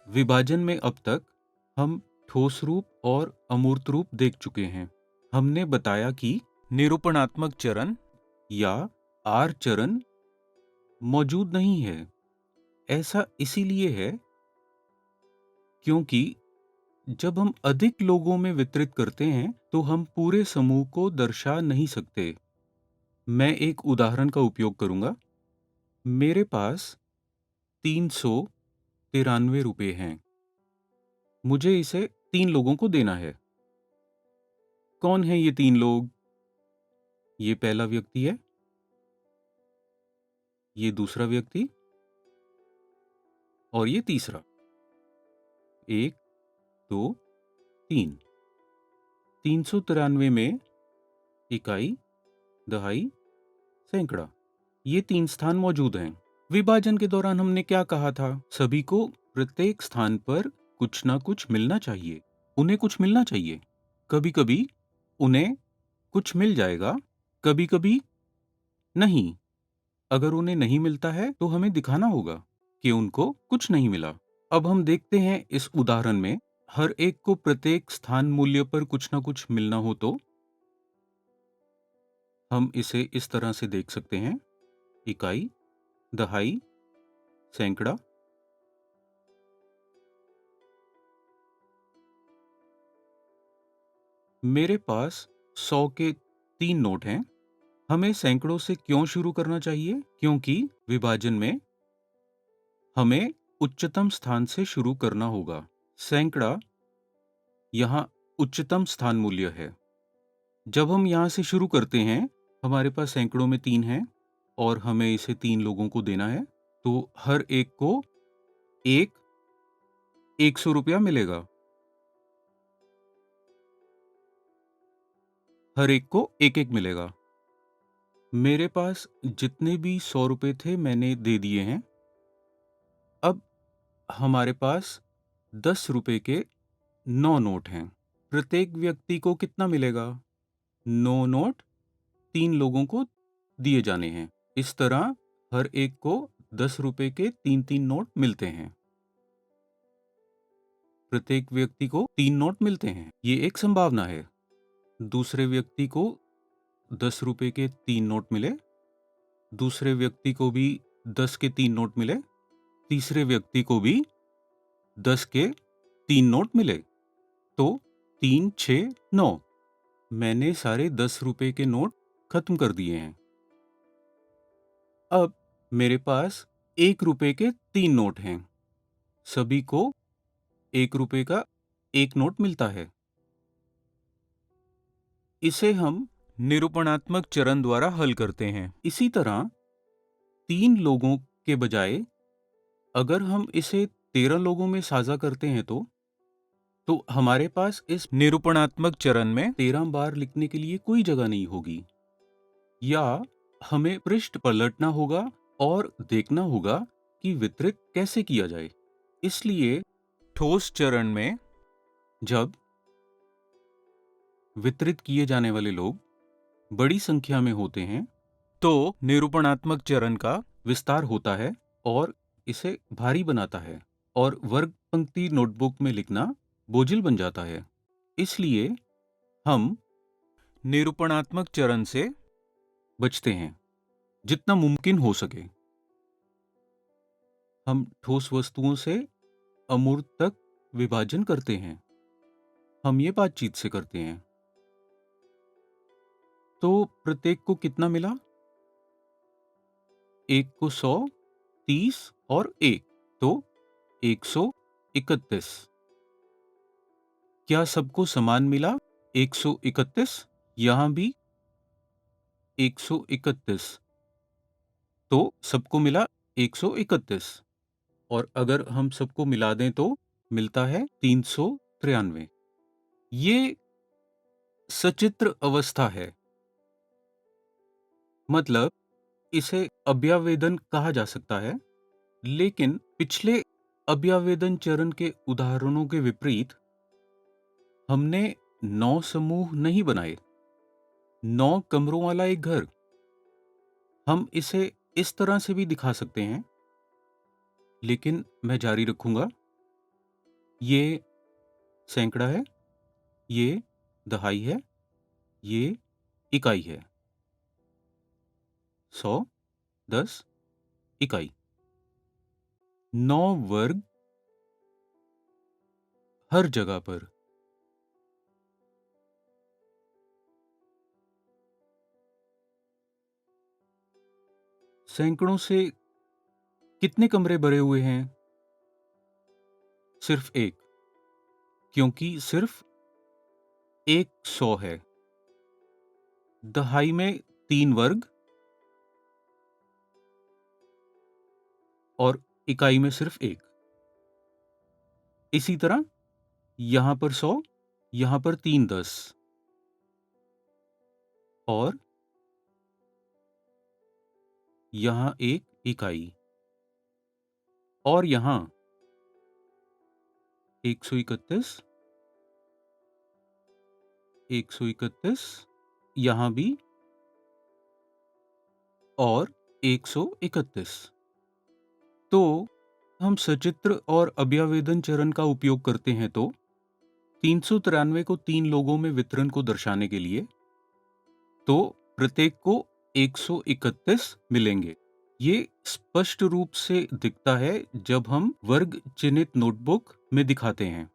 विभाजन में अब तक हम ठोस रूप और अमूर्त रूप देख चुके हैं। हमने बताया कि निरूपणात्मक चरण या आर चरण मौजूद नहीं है। ऐसा इसीलिए है क्योंकि जब हम अधिक लोगों में वितरित करते हैं तो हम पूरे समूह को दर्शा नहीं सकते। मैं एक उदाहरण का उपयोग करूंगा। मेरे पास 393 रुपये हैं। मुझे इसे 3 लोगों को देना है। कौन है ये 3 लोग? ये पहला व्यक्ति है, ये दूसरा व्यक्ति और ये तीसरा। 1, 2, 3। 393 में इकाई, दहाई, सैकड़ा, ये 3 स्थान मौजूद हैं। विभाजन के दौरान हमने क्या कहा था? सभी को प्रत्येक स्थान पर कुछ ना कुछ मिलना चाहिए। उन्हें कुछ मिलना चाहिए। कभी कभी उन्हें कुछ मिल जाएगा, कभी कभी नहीं। अगर उन्हें नहीं मिलता है तो हमें दिखाना होगा कि उनको कुछ नहीं मिला। अब हम देखते हैं इस उदाहरण में हर एक को प्रत्येक स्थान मूल्य पर कुछ ना कुछ मिलना हो तो हम इसे इस तरह से देख सकते हैं। इकाई, दहाई, सैकड़ा। मेरे पास 100 के 3 नोट हैं। हमें सैकड़ों से क्यों शुरू करना चाहिए? क्योंकि विभाजन में हमें उच्चतम स्थान से शुरू करना होगा। सैकड़ा यहाँ उच्चतम स्थान मूल्य है। जब हम यहाँ से शुरू करते हैं, हमारे पास सैकड़ों में 3 हैं और हमें इसे 3 लोगों को देना है, तो हर एक को एक 100 रुपया मिलेगा। हर एक को एक एक मिलेगा। मेरे पास जितने भी 100 रुपये थे मैंने दे दिए हैं। अब हमारे पास 10 रुपये के 9 नोट हैं। प्रत्येक व्यक्ति को कितना मिलेगा? 9 नोट 3 लोगों को दिए जाने हैं। इस तरह हर एक को 10 रुपये के 3-3 नोट मिलते हैं। प्रत्येक व्यक्ति को 3 नोट मिलते हैं। ये एक संभावना है। दूसरे व्यक्ति को 10 रुपये के 3 नोट मिले, दूसरे व्यक्ति को भी 10 के 3 नोट मिले, तीसरे व्यक्ति को भी 10 के 3 नोट मिले। तो 3, 6, 9। मैंने सारे 10 रुपये के नोट खत्म कर दिए हैं। अब मेरे पास 1 रुपये के 3 नोट हैं। सभी को 1 रुपये का 1 नोट मिलता है। इसे हम निरूपणात्मक चरण द्वारा हल करते हैं। इसी तरह 3 लोगों के बजाय अगर हम इसे 13 लोगों में साझा करते हैं तो हमारे पास इस निरूपणात्मक चरण में 13 बार लिखने के लिए कोई जगह नहीं होगी, या हमें पृष्ठ पलटना होगा और देखना होगा कि वितरित कैसे किया जाए। इसलिए ठोस चरण में जब वितरित किए जाने वाले लोग बड़ी संख्या में होते हैं तो निरूपणात्मक चरण का विस्तार होता है और इसे भारी बनाता है और वर्ग पंक्ति नोटबुक में लिखना बोझिल बन जाता है। इसलिए हम निरूपणात्मक चरण से बचते हैं जितना मुमकिन हो सके। हम ठोस वस्तुओं से अमूर्त तक विभाजन करते हैं। हम ये बातचीत से करते हैं। तो प्रत्येक को कितना मिला? एक को 100, 30 और 1, तो 131। क्या सबको समान मिला? 131। यहां भी 131, तो सबको मिला 131। और अगर हम सबको मिला दें तो मिलता है 393। ये सचित्र अवस्था है, मतलब इसे अभ्यावेदन कहा जा सकता है। लेकिन पिछले अभ्यावेदन चरण के उदाहरणों के विपरीत हमने 9 समूह नहीं बनाए। 9 कमरों वाला एक घर। हम इसे इस तरह से भी दिखा सकते हैं, लेकिन मैं जारी रखूंगा। ये सैकड़ा है, ये दहाई है, ये इकाई है। 100, 10, इकाई। 9 वर्ग हर जगह पर। सैकड़ों से कितने कमरे भरे हुए हैं? सिर्फ एक, क्योंकि सिर्फ एक 100 है। दहाई में 3 वर्ग और इकाई में सिर्फ एक। इसी तरह यहां पर 100, यहां पर 3 10 और यहां एक इकाई और यहां 131, 131, यहां भी और 131। तो हम सचित्र और अभ्यावेदन चरण का उपयोग करते हैं तो 393 को 3 लोगों में वितरण को दर्शाने के लिए, तो प्रत्येक को 131 मिलेंगे। ये स्पष्ट रूप से दिखता है जब हम वर्ग चिन्हित नोटबुक में दिखाते हैं।